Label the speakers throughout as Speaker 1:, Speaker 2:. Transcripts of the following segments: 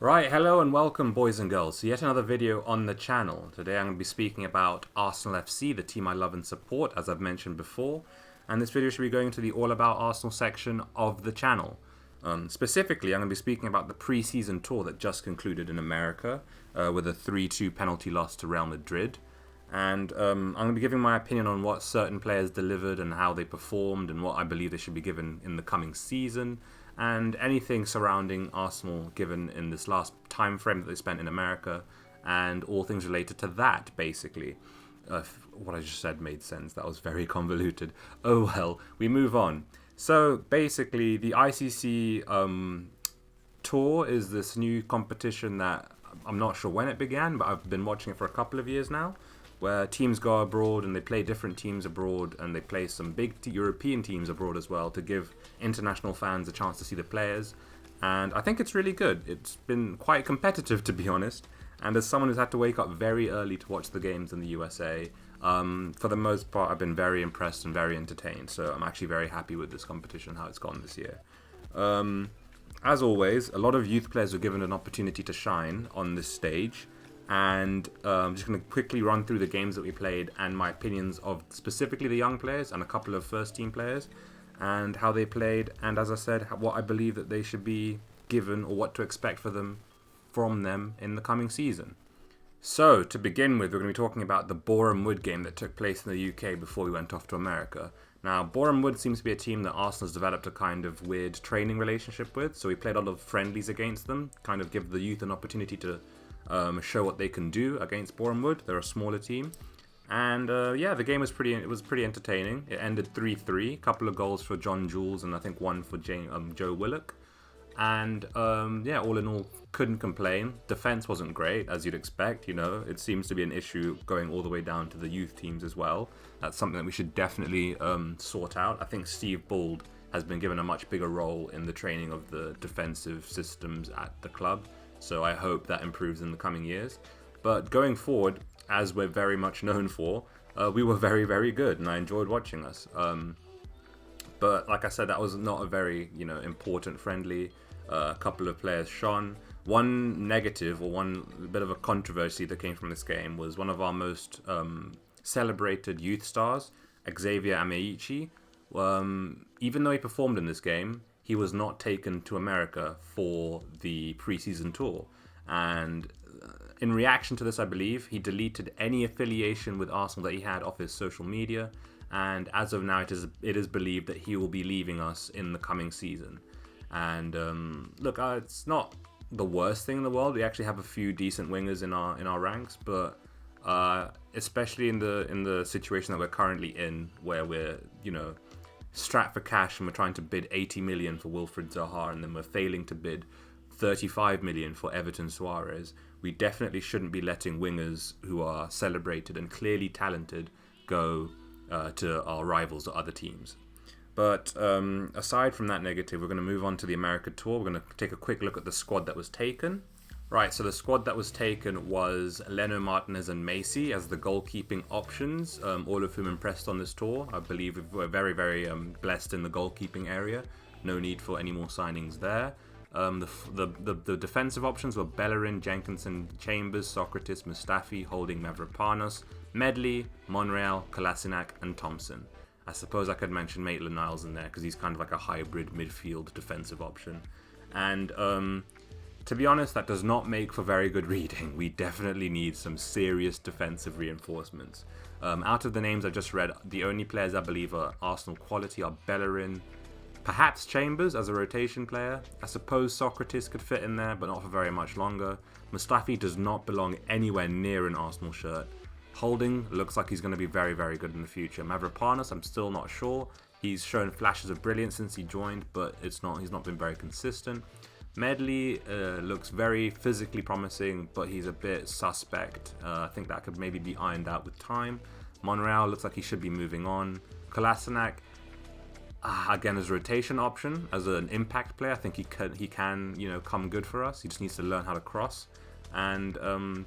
Speaker 1: Right, hello and welcome boys and girls to yet another video on the channel. Today I'm going to be speaking about Arsenal FC, the team I love and support, as I've mentioned before. And this video should be going to the All About Arsenal section of the channel. Specifically, I'm going to be speaking about the preseason tour that just concluded in America with a 3-2 penalty loss to Real Madrid. And I'm going to be giving my opinion on what certain players delivered and how they performed and what I believe they should be given in the coming season, and anything surrounding Arsenal given in this last time frame that they spent in America, and all things related to that, basically. What I just said made sense. That was very convoluted. Oh well, we move on. So basically, the ICC tour is this new competition that I'm not sure when it began, but I've been watching it for a couple of years now, where teams go abroad and they play different teams abroad, and they play some big European teams abroad as well to give international fans a chance to see the players. And I think it's really good. It's been quite competitive, to be honest. And as someone who's had to wake up very early to watch the games in the USA, for the most part, I've been very impressed and very entertained. So I'm actually very happy with this competition, how it's gone this year. As always, a lot of youth players were given an opportunity to shine on this stage. And I'm just going to quickly run through the games that we played and my opinions of specifically the young players and a couple of first team players and how they played. And as I said, what I believe that they should be given or what to expect from them in the coming season. So to begin with, we're going to be talking about the Boreham Wood game that took place in the UK before we went off to America. Now, Boreham Wood seems to be a team that Arsenal's developed a kind of weird training relationship with. So we played a lot of friendlies against them, kind of give the youth an opportunity to show what they can do against Boreham Wood. They're a smaller team. And yeah, the game was pretty entertaining. It ended 3-3. A couple of goals for John Jules and I think one for Joe Willock. And yeah, all in all, couldn't complain. Defense wasn't great, as you'd expect. You know, it seems to be an issue going all the way down to the youth teams as well. That's something that we should definitely sort out. I think Steve Bald has been given a much bigger role in the training of the defensive systems at the club. So I hope that improves in the coming years. But going forward, as we're very much known for, we were very, very good, and I enjoyed watching us. But like I said, that was not a very, important friendly. A couple of players shone. One negative or one bit of a controversy that came from this game was one of our most celebrated youth stars, Xavier Ameichi. Even though he performed in this game, he was not taken to America for the preseason tour. And in reaction to this, I believe, he deleted any affiliation with Arsenal that he had off his social media. And as of now, it is believed that he will be leaving us in the coming season. And look, it's not the worst thing in the world. We actually have a few decent wingers in our ranks, but especially in the situation that we're currently in, where we're strapped for cash and we're trying to bid 80 million for Wilfried Zaha, and then we're failing to bid 35 million for Everton Suarez. We definitely shouldn't be letting wingers who are celebrated and clearly talented go to our rivals or other teams. But aside from that negative, we're going to move on to the America tour. We're going to take a quick look at the squad that was taken. Right, so the squad that was taken was Leno, Martinez and Macy as the goalkeeping options, all of whom impressed on this tour. I believe we're very, very blessed in the goalkeeping area. No need for any more signings there. The defensive options were Bellerin, Jenkinson, Chambers, Socrates, Mustafi, Holding, Mavropanos, Medley, Monreal, Kolasinac and Thompson. I suppose I could mention Maitland-Niles in there because he's kind of like a hybrid midfield defensive option. And to be honest, that does not make for very good reading. We definitely need some serious defensive reinforcements. Out of the names I just read, the only players I believe are Arsenal quality are Bellerin, perhaps Chambers as a rotation player. I suppose Socrates could fit in there, but not for very much longer. Mustafi does not belong anywhere near an Arsenal shirt. Holding looks like he's going to be very, very good in the future. Mavropanos, I'm still not sure. He's shown flashes of brilliance since he joined, but he's not been very consistent. Medley looks very physically promising, but he's a bit suspect. I think that could maybe be ironed out with time. Monreal looks like he should be moving on. Kolasinac, again, as a rotation option, as an impact player, I think he can come good for us. He just needs to learn how to cross. And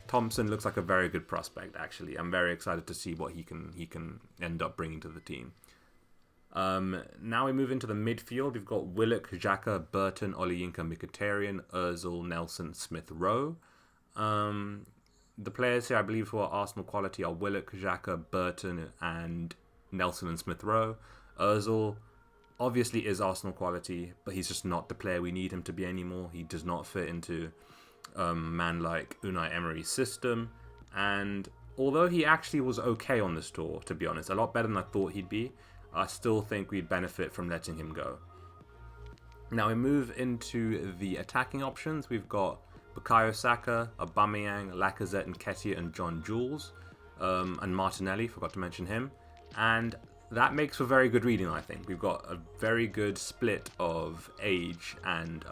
Speaker 1: Thompson looks like a very good prospect, actually. I'm very excited to see what he can end up bringing to the team. Now we move into the midfield. We've got Willock, Xhaka, Burton, Olayinka, Mkhitaryan, Ozil, Nelson, Smith Rowe. The players here, I believe, who are Arsenal quality are Willock, Xhaka, Burton, and Nelson and Smith Rowe. Ozil obviously is Arsenal quality, but he's just not the player we need him to be anymore. He does not fit into a man like Unai Emery's system. And although he actually was okay on this tour, to be honest, a lot better than I thought he'd be, I still think we'd benefit from letting him go. Now we move into the attacking options. We've got Bukayo Saka, Aubameyang, Lacazette, Nketiah, and John Jules, and Martinelli. Forgot to mention him. And that makes for very good reading, I think. We've got a very good split of age and,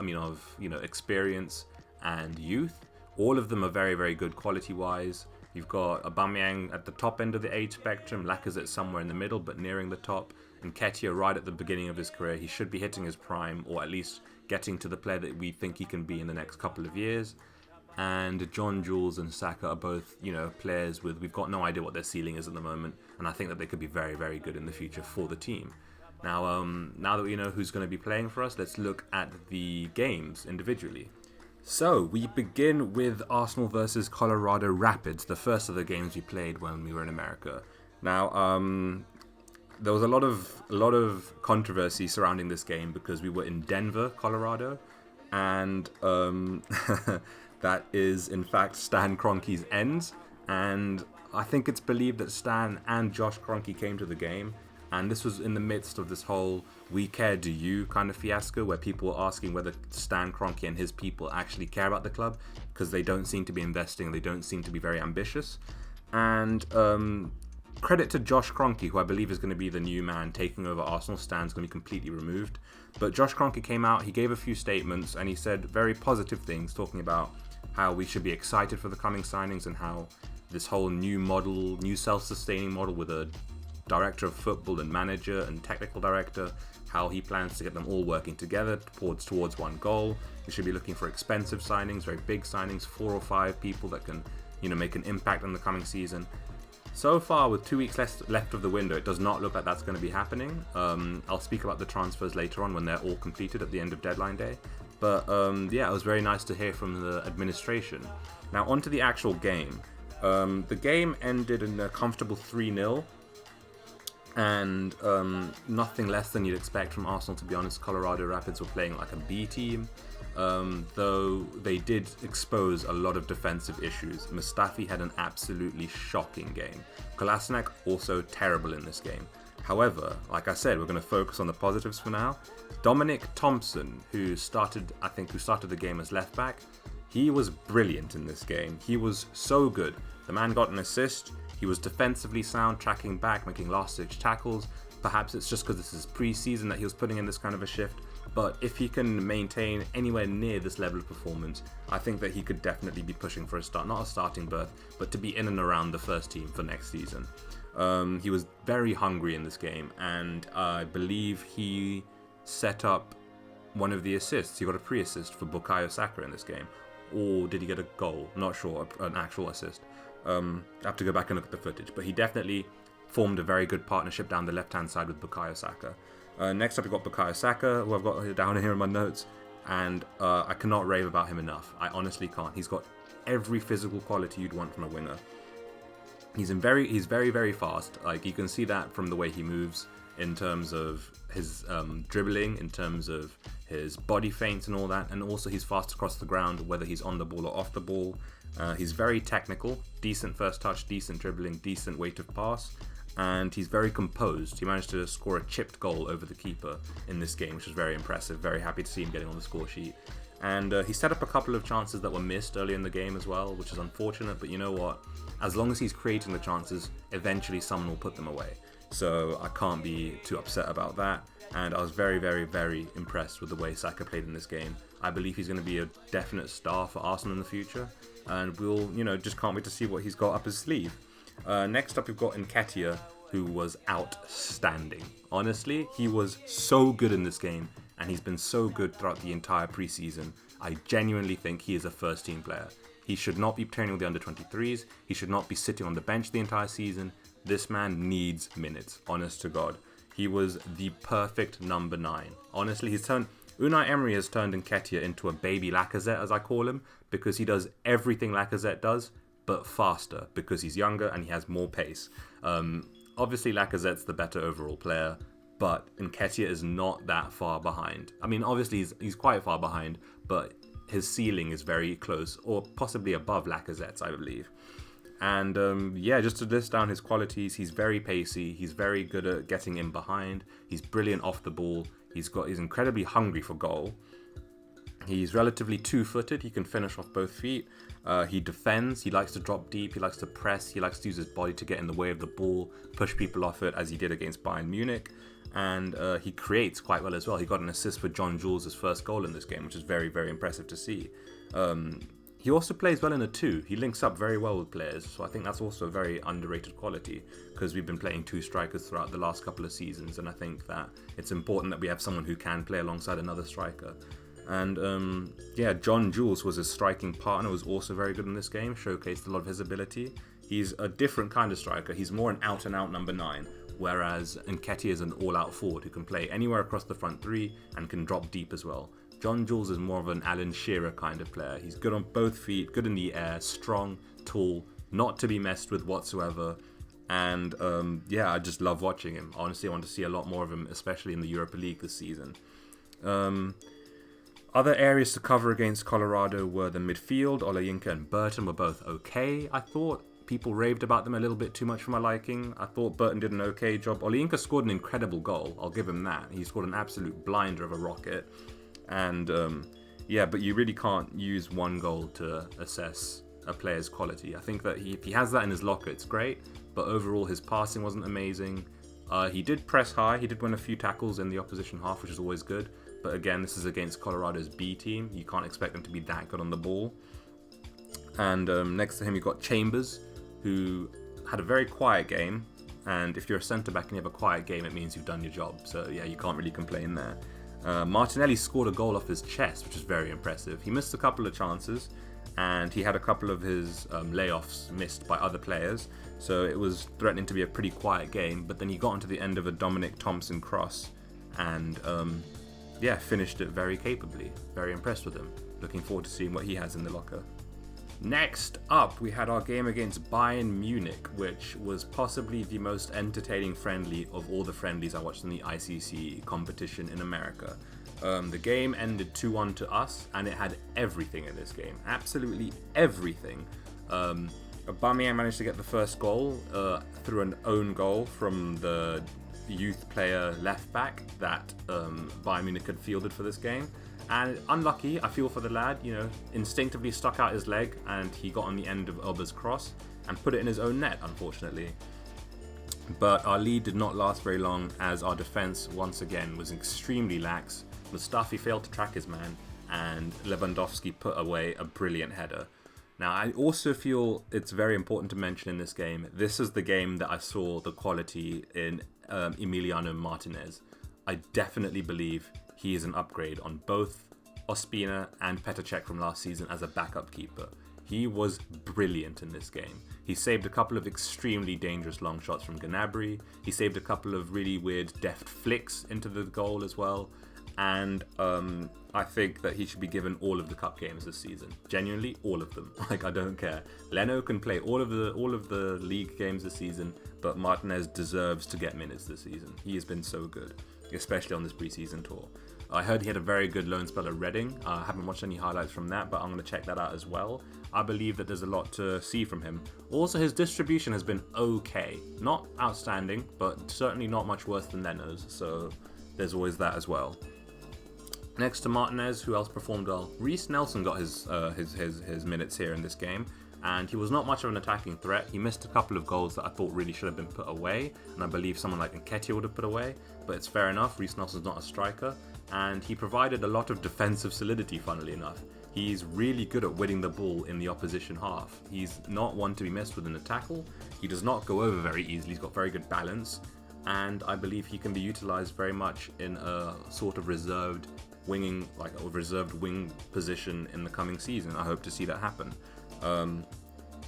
Speaker 1: experience and youth. All of them are very, very good quality-wise. You've got Aubameyang at the top end of the age spectrum, Lacazette somewhere in the middle but nearing the top, and Nketiah right at the beginning of his career. He should be hitting his prime, or at least getting to the player that we think he can be in the next couple of years. And John Jules and Saka are both, players we've got no idea what their ceiling is at the moment, and I think that they could be very, very good in the future for the team. Now that we know who's going to be playing for us, let's look at the games individually. So we begin with Arsenal versus Colorado Rapids, the first of the games we played when we were in America. Now, there was a lot of controversy surrounding this game because we were in Denver, Colorado, and that is in fact Stan Kroenke's ends, and I think it's believed that Stan and Josh Kroenke came to the game, and this was in the midst of this whole "we care, do you" kind of fiasco, where people were asking whether Stan Kroenke and his people actually care about the club, because they don't seem to be investing, they don't seem to be very ambitious. And credit to Josh Kroenke, who I believe is going to be the new man taking over Arsenal. Stan's going to be completely removed, but Josh Kroenke came out, he gave a few statements, and he said very positive things, talking about how we should be excited for the coming signings, and how this whole new self-sustaining model with a director of football and manager and technical director, how he plans to get them all working together towards one goal. We should be looking for expensive signings, very big signings, 4 or 5 people that can, make an impact on the coming season. So far, with 2 weeks left of the window, it does not look like that's going to be happening. I'll speak about the transfers later on when they're all completed at the end of deadline day. But it was very nice to hear from the administration. Now, on to the actual game. The game ended in a comfortable 3-0. And nothing less than you'd expect from Arsenal, to be honest. Colorado Rapids were playing like a B team, though they did expose a lot of defensive issues. Mustafi had an absolutely shocking game. Kolasinac also terrible in this game. However, like I said, we're going to focus on the positives for now. Dominic Thompson, who started the game as left back, he was brilliant in this game. He was so good. The man got an assist. He was defensively sound, tracking back, making last-ditch tackles. Perhaps it's just because this is pre-season that he was putting in this kind of a shift. But if he can maintain anywhere near this level of performance, I think that he could definitely be pushing for not a starting berth, but to be in and around the first team for next season. He was very hungry in this game, and I believe he set up one of the assists. He got a pre-assist for Bukayo Saka in this game. Or did he get a goal? Not sure, an actual assist. I have to go back and look at the footage, but he definitely formed a very good partnership down the left-hand side with Bukayo Saka. Next up, we've got Bukayo Saka, who I've got down here in my notes, and I cannot rave about him enough. I honestly can't. He's got every physical quality you'd want from a winger. He's very, very fast. Like, you can see that from the way he moves, in terms of his dribbling, in terms of his body feints and all that, and also he's fast across the ground, whether he's on the ball or off the ball. He's very technical, decent first touch, decent dribbling, decent weight of pass, and he's very composed. He managed to score a chipped goal over the keeper in this game, which was very impressive. Very happy to see him getting on the score sheet. And he set up a couple of chances that were missed early in the game as well, which is unfortunate, but you know what? As long as he's creating the chances, eventually someone will put them away. So I can't be too upset about that. And I was very, very, very impressed with the way Saka played in this game. I believe he's going to be a definite star for Arsenal in the future. And we'll, just can't wait to see what he's got up his sleeve. Next up, we've got Nketiah, who was outstanding. Honestly, he was so good in this game. And he's been so good throughout the entire preseason. I genuinely think he is a first-team player. He should not be training with the under-23s. He should not be sitting on the bench the entire season. This man needs minutes, honest to God. He was the perfect number 9. Honestly, Unai Emery has turned Nketiah into a baby Lacazette, as I call him, because he does everything Lacazette does, but faster, because he's younger and he has more pace. Obviously, Lacazette's the better overall player, but Nketiah is not that far behind. I mean, obviously, he's quite far behind, but his ceiling is very close, or possibly above Lacazette's, I believe. And just to list down his qualities, he's very pacey, he's very good at getting in behind, he's brilliant off the ball, he's incredibly hungry for goal. He's relatively two-footed, he can finish off both feet. He defends, he likes to drop deep, he likes to press, he likes to use his body to get in the way of the ball, push people off it, as he did against Bayern Munich. And he creates quite well as well. He got an assist for John Jules' first goal in this game, which is very, very impressive to see. He also plays well in a 2. He links up very well with players, so I think that's also a very underrated quality, because we've been playing 2 strikers throughout the last couple of seasons, and I think that it's important that we have someone who can play alongside another striker. And John Jules was his striking partner, was also very good in this game, showcased a lot of his ability. He's a different kind of striker. He's more an out-and-out number 9, whereas Nketiah is an all-out forward who can play anywhere across the front 3 and can drop deep as well. John Jules is more of an Alan Shearer kind of player. He's good on both feet, good in the air, strong, tall, not to be messed with whatsoever. And I just love watching him. Honestly, I want to see a lot more of him, especially in the Europa League this season. Other areas to cover against Colorado were the midfield. Olayinka and Burton were both okay, I thought. People raved about them a little bit too much for my liking. I thought Burton did an okay job. Olayinka scored an incredible goal. I'll give him that. He scored an absolute blinder of a rocket. And but you really can't use one goal to assess a player's quality. I think that if he has that in his locker, it's great. But overall, his passing wasn't amazing. He did press high. He did win a few tackles in the opposition half, which is always good. But again, this is against Colorado's B team. You can't expect them to be that good on the ball. And next to him, you've got Chambers, who had a very quiet game. And if you're a centre-back and you have a quiet game, it means you've done your job. So yeah, you can't really complain there. Martinelli scored a goal off his chest, which is very impressive. He missed a couple of chances, and he had a couple of his layoffs missed by other players. So it was threatening to be a pretty quiet game. But then he got into the end of a Dominic Thompson cross, and finished it very capably. Very impressed with him. Looking forward to seeing what he has in the locker. Next up, we had our game against Bayern Munich, which was possibly the most entertaining friendly of all the friendlies I watched in the ICC competition in America. The game ended 2-1 to us, and it had everything in this game. Absolutely everything. Aubameyang managed to get the first goal through an own goal from the youth player left back that Bayern Munich had fielded for this game. And unlucky, I feel for the lad, instinctively stuck out his leg and he got on the end of Oba's cross and put it in his own net, unfortunately. But our lead did not last very long, as our defence once again was extremely lax. Mustafi failed to track his man, and Lewandowski put away a brilliant header. Now, I also feel it's very important to mention in this game, this is the game that I saw the quality in Emiliano Martinez. I definitely believe he is an upgrade on both Ospina and Petr Cech from last season as a backup keeper. He was brilliant in this game. He saved a couple of extremely dangerous long shots from Gnabry. He saved a couple of really weird deft flicks into the goal as well. And I think that he should be given all of the cup games this season. Genuinely, all of them. I don't care. Leno can play all of the league games this season, but Martinez deserves to get minutes this season. He has been so good, especially on this preseason tour. I heard he had a very good loan spell at Reading. I haven't watched any highlights from that, but I'm going to check that out as well. I believe that there's a lot to see from him. Also, his distribution has been okay. Not outstanding, but certainly not much worse than Leno's, so there's always that as well. Next to Martinez, who else performed well? Reiss Nelson got his minutes here in this game, and he was not much of an attacking threat. He missed a couple of goals that I thought really should have been put away, and I believe someone like Nketiah would have put away, but it's fair enough. Reiss Nelson's not a striker, and he provided a lot of defensive solidity, funnily enough. He's really good at winning the ball in the opposition half. He's not one to be messed with in a tackle. He does not go over very easily. He's got very good balance, and I believe he can be utilised very much in a sort of reserved wing position in the coming season. I hope to see that happen.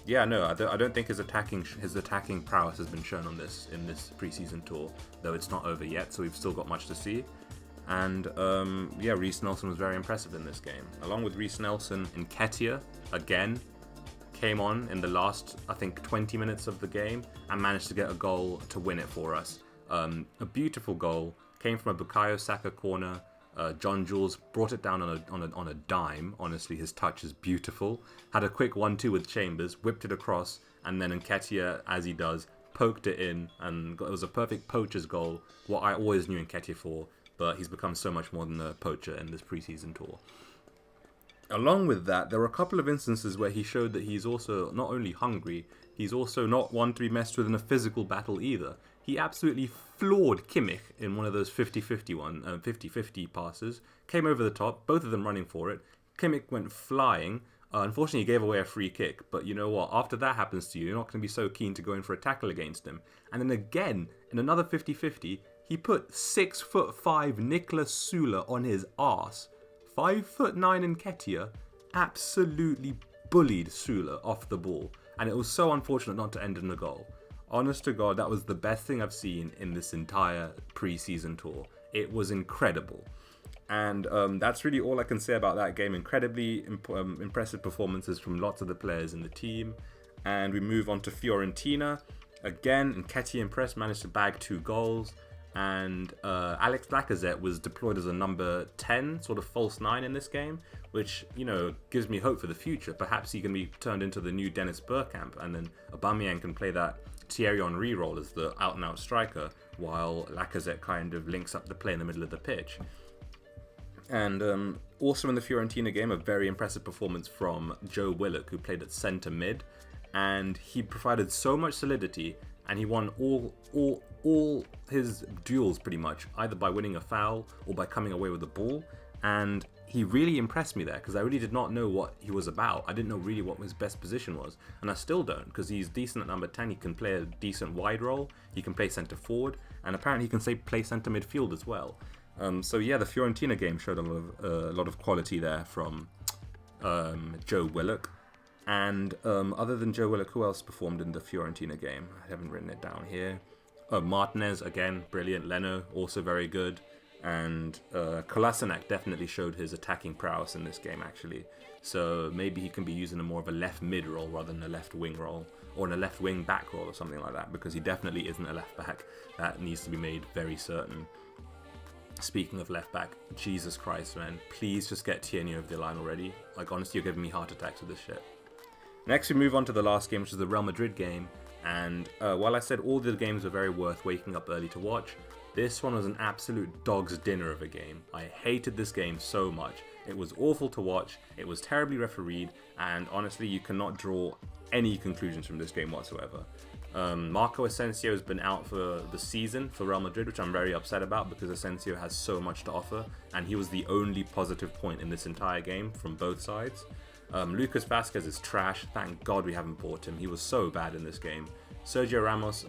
Speaker 1: Yeah, no, I don't think his attacking prowess has been shown in this preseason tour, though it's not over yet, so we've still got much to see. And yeah, Reece Nelson was very impressive in this game. Along with Reece Nelson, Nketiah again came on in the last, I think, 20 minutes of the game and managed to get a goal to win it for us. A beautiful goal, came from a Bukayo Saka corner. John Jules brought it down on a dime. Honestly, his touch is beautiful. Had a quick 1-2 with Chambers, whipped it across, and then Nketiah, as he does, poked it in, and it was a perfect poacher's goal. What I always knew Nketiah for, but he's become so much more than a poacher in this preseason tour. Along with that, there were a couple of instances where he showed that he's also not only hungry, he's also not one to be messed with in a physical battle either. He absolutely floored Kimmich in one of those 50-50 passes. Came over the top, both of them running for it. Kimmich went flying. Unfortunately, he gave away a free kick. But you know what? After that happens to you, you're not going to be so keen to go in for a tackle against him. And then again, in another 50-50, he put 6'5" Nicolas Sula on his arse. 5'9" Nketiah absolutely bullied Sula off the ball. And it was so unfortunate not to end in a goal. Honest to God, that was the best thing I've seen in this entire preseason tour. It was incredible. And that's really all I can say about that game. Incredibly impressive performances from lots of the players in the team. And we move on to Fiorentina. Again, Nketiah impressed, managed to bag 2 goals. And Alex Lacazette was deployed as a number 10, sort of false 9 in this game, which, you know, gives me hope for the future. Perhaps he can be turned into the new Dennis Bergkamp, and then Aubameyang can play that Thierry Henry role as the out-and-out striker, while Lacazette kind of links up the play in the middle of the pitch. And also in the Fiorentina game, a very impressive performance from Joe Willock, who played at centre mid, and he provided so much solidity, and he won all his duels pretty much, either by winning a foul or by coming away with the ball. And he really impressed me there, because I really did not know what he was about. I didn't know really what his best position was, and I still don't, because he's decent at number 10. He can play a decent wide role, he can play centre forward, and apparently he can play centre midfield as well. So yeah, the Fiorentina game showed a lot of quality there from Joe Willock. And other than Joe Willock, who else performed in the Fiorentina game? I haven't written it down here. Martinez, again, brilliant. Leno, also very good. And Kolasinac definitely showed his attacking prowess in this game, actually. So maybe he can be used in a more of a left mid role rather than a left wing role, or in a left wing back role or something like that, because he definitely isn't a left back. That needs to be made very certain. Speaking of left back, Jesus Christ, man. Please just get Tierney over the line already. Like, honestly, you're giving me heart attacks with this shit. Next, we move on to the last game, which is the Real Madrid game. And while I said all the games were very worth waking up early to watch, this one was an absolute dog's dinner of a game. I hated this game so much. It was awful to watch, it was terribly refereed, and honestly, you cannot draw any conclusions from this game whatsoever. Marco Asensio has been out for the season for Real Madrid, which I'm very upset about, because Asensio has so much to offer, and he was the only positive point in this entire game from both sides. Lucas Vazquez is trash. Thank God we haven't bought him. He was so bad in this game. Sergio Ramos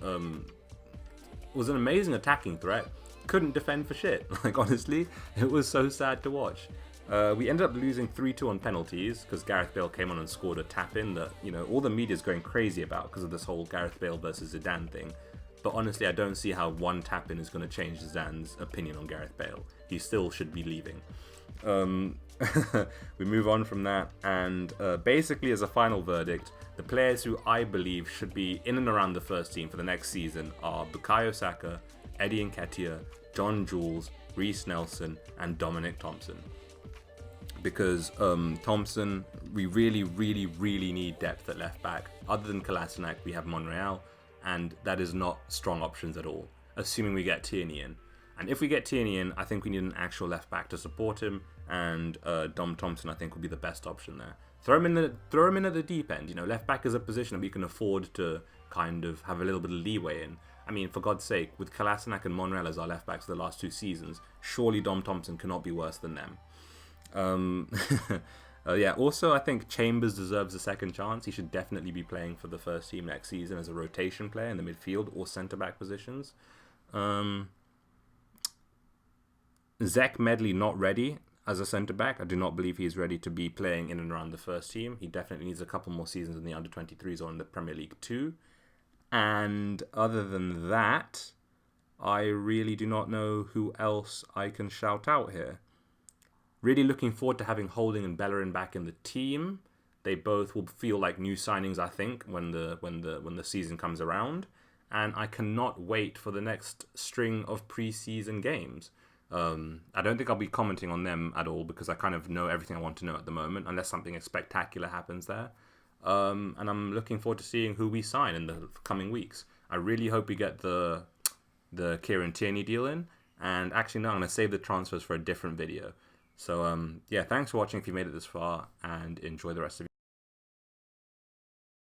Speaker 1: was an amazing attacking threat. Couldn't defend for shit. Like, honestly, it was so sad to watch. We ended up losing 3-2 on penalties because Gareth Bale came on and scored a tap-in that, you know, all the media's going crazy about because of this whole Gareth Bale versus Zidane thing. But honestly, I don't see how one tap-in is going to change Zidane's opinion on Gareth Bale. He still should be leaving. We move on from that, and basically as a final verdict, the players who I believe should be in and around the first team for the next season are Bukayo Saka, Eddie Nketiah, John Jules, Reece Nelson, and Dominic Thompson. Because Thompson, we really need depth at left back. Other than Kolasinac, we have Monreal, and that is not strong options at all, assuming we get Tierney in. And if we get Tierney in, I think we need an actual left back to support him, and Dom Thompson, I think, will be the best option there. Throw him in at the deep end. You know, left back is a position that we can afford to kind of have a little bit of leeway in. I mean, for God's sake, with Kolasinac and Monreal as our left backs for the last 2 seasons, surely Dom Thompson cannot be worse than them. Yeah, also I think Chambers deserves a second chance. He should definitely be playing for the first team next season as a rotation player in the midfield or centre-back positions. Zach Medley not ready. as a centre-back. I do not believe he is ready to be playing in and around the first team. He definitely needs a couple more seasons in the under-23s or in the Premier League too. And other than that, I really do not know who else I can shout out here. Really looking forward to having Holding and Bellerin back in the team. They both will feel like new signings, I think, when the season comes around. And I cannot wait for the next string of preseason games. I don't think I'll be commenting on them at all because I kind of know everything I want to know at the moment, unless something spectacular happens there. And I'm looking forward to seeing who we sign in the coming weeks. I really hope we get the Kieran Tierney deal in. And actually, no, I'm going to save the transfers for a different video. So, yeah, thanks for watching if you made it this far, and enjoy the rest of your